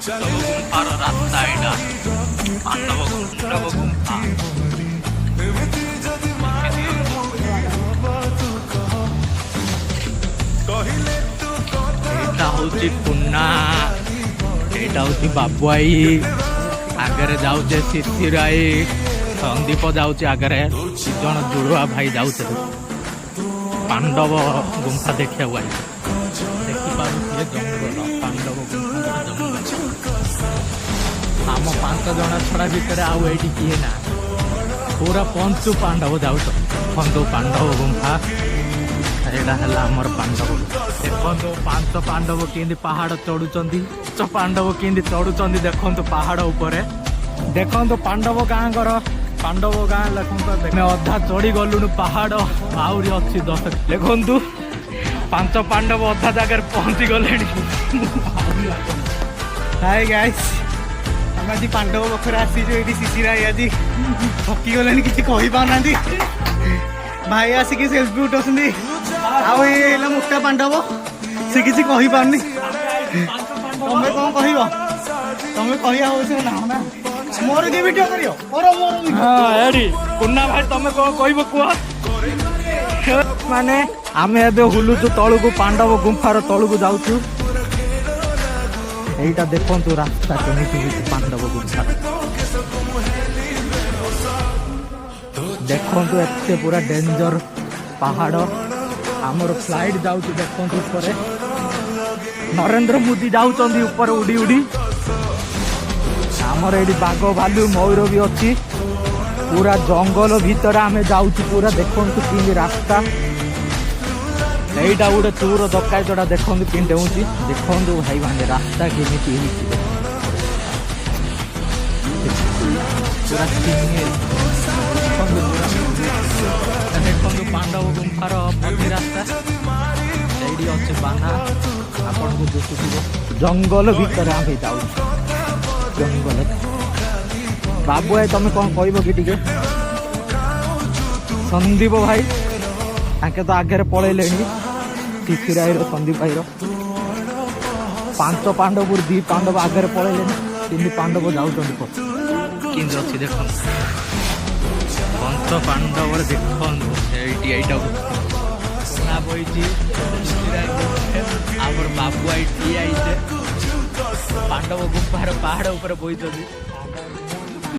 ଗୁମ୍ଫାର ରାସ୍ତା ଏଇଟା ପାଣ୍ଡବ ଗୁମ୍ଫା। ଏଇଟା ହଉଛି କୁନା, ଏଇଟା ହଉଛି ବାବୁଆଇ, ଆଗରେ ଯାଉଛେ ଶିଶିରାଇ, ସନ୍ଦୀପ ଯାଉଛି ଆଗରେ, ଜଣ ଜୁଡ଼ୁଆ ଭାଇ ଯାଉଛେ ପାଣ୍ଡବ ଗୁମ୍ଫା ଦେଖିବାକୁ ଆଇ। ଦେଖିପାରୁଥିବେ ଜଙ୍ଗଲ, ପାଣ୍ଡବ ଗୁମ୍ଫା ଜଙ୍ଗଲ। ଆମ 5 ଜଣ ଛଡ଼ା ଭିତରେ ଆଉ ଏଇଠି କିଏ ନା, ପୁରା ପଞ୍ଚୁ ପାଣ୍ଡବ ଯାଉଛ। ଦେଖନ୍ତୁ ପାଣ୍ଡବ ଗୁମ୍ଫା, ଏଇଟା ହେଲା ଆମର ପାଣ୍ଡବ। ଦେଖନ୍ତୁ 5 ପାଣ୍ଡବ କେମିତି ପାହାଡ଼ ଚଢୁଛନ୍ତି, 5 ପାଣ୍ଡବ କେମିତି ଚଢୁଛନ୍ତି ଦେଖନ୍ତୁ ପାହାଡ଼ ଉପରେ। ଦେଖନ୍ତୁ ପାଣ୍ଡବ ଗାଁଙ୍କର, ପାଣ୍ଡବ ଗାଁ ଦେଖନ୍ତୁ ଆମେ ଅଧା ଚଢି ଗଲୁଣୁ ପାହାଡ଼, ଆହୁରି ଅଛି 10। ଦେଖନ୍ତୁ 5 ପାଣ୍ଡବ ଅଧା ଜାଗାରେ ପହଞ୍ଚି ଗଲେଣି। ହାଇ ଗାଇସ୍, ଆମେ ଆଜି ପାଣ୍ଡବ ପାଖରେ ଆସିଛୁ। ଏଇଠି ଶିଶିରାଇ ଆଜି ଥକି ଗଲେଣି, କିଛି କହିପାରୁନାହାନ୍ତି। ଭାଇ ଆସିକି ସେଲ୍ଫି ଉଠାଉଛନ୍ତି। ଆଉ ଏଇ ହେଲା ମୋଟା ପାଣ୍ଡବ, ସେ କିଛି କହିପାରୁନି। ତମେ କଣ କହିବ? ତମେ କହିବା ହଉଛି ନା ନା ମୋର କି ଭିଡ଼ିଓ କରିବ? ଏଠି କୁନା ଭାଇ ତମେ କଣ କହିବ କୁହ? ମାନେ ଆମେ ଏବେ ହୁଲୁଛୁ ତଳକୁ, ପାଣ୍ଡବ ଗୁମ୍ଫାର ତଳକୁ ଯାଉଛୁ। ଏଇଟା ଦେଖନ୍ତୁ ରାସ୍ତା କେମିତି ହେଇଛି ପାଣ୍ଡବ ଗୁମ୍ଫା। ଦେଖନ୍ତୁ ଏତେ ପୁରା ଡେଞ୍ଜର ପାହାଡ଼। ଆମର ଫ୍ଲାଇଟ୍ ଯାଉଛି ଦେଖନ୍ତୁ ଉପରେ, ନରେନ୍ଦ୍ର ମୋଦି ଯାଉଛନ୍ତି ଉପରେ ଉଡ଼ି ଉଡ଼ି। ଆମର ଏଇଠି ବାଘ ଭାଲୁ ମୟୂର ବି ଅଛି। ପୁରା ଜଙ୍ଗଲ ଭିତରେ ଆମେ ଯାଉଛୁ ପୁରା। ଦେଖନ୍ତୁ କେମିତି ରାସ୍ତା, ଏଇଟା ଗୋଟେ ଚୋର ଡକାୟତଟା ଦେଖନ୍ତୁ କେମିତି ହଉଛି। ଦେଖନ୍ତୁ ଭାଇ ମାନେ ରାସ୍ତା କେମିତି ହେଇଛି, ପୁରା ଦେଖନ୍ତୁ ପାଣ୍ଡବ ଗୁମ୍ଫାର ମଝି ରାସ୍ତା। ସେଇଠି ଅଛି ବାନା, ଆପଣଙ୍କୁ ଦିଶୁଥିବ। ଜଙ୍ଗଲ ଭିତରେ ଆମେ ଯାଉଛୁ, ଜଙ୍ଗଲ। ବାବୁ ଭାଇ ତମେ କଣ କହିବ କି ଟିକେ? ସନ୍ଦୀପ ଭାଇ ତାଙ୍କେ ତ ଆଗରେ ପଳେଇଲେଣି, ଶିଶିରାଇର ସନ୍ଦୀପ ଭାଇର। 5 ପାଣ୍ଡବରୁ 2 ପାଣ୍ଡବ ଆଗରେ ପଳେଇଲେଣି, 3 ପାଣ୍ଡବ ଯାଉଛନ୍ତି। କେମିତି ଅଛି ଦେଖନ୍ତୁ 5 ପାଣ୍ଡବରେ ଦେଖନ୍ତୁ। ଏଇଠି ଏଇଟାକୁ ସୁନା ବହିଛି, ଆମର ବାବୁ ଆଇ ଠିଆ ହେଇଛେ ପାଣ୍ଡବ ଗୁମ୍ଫାର ପାହାଡ଼ ଉପରେ ବହିଛନ୍ତି।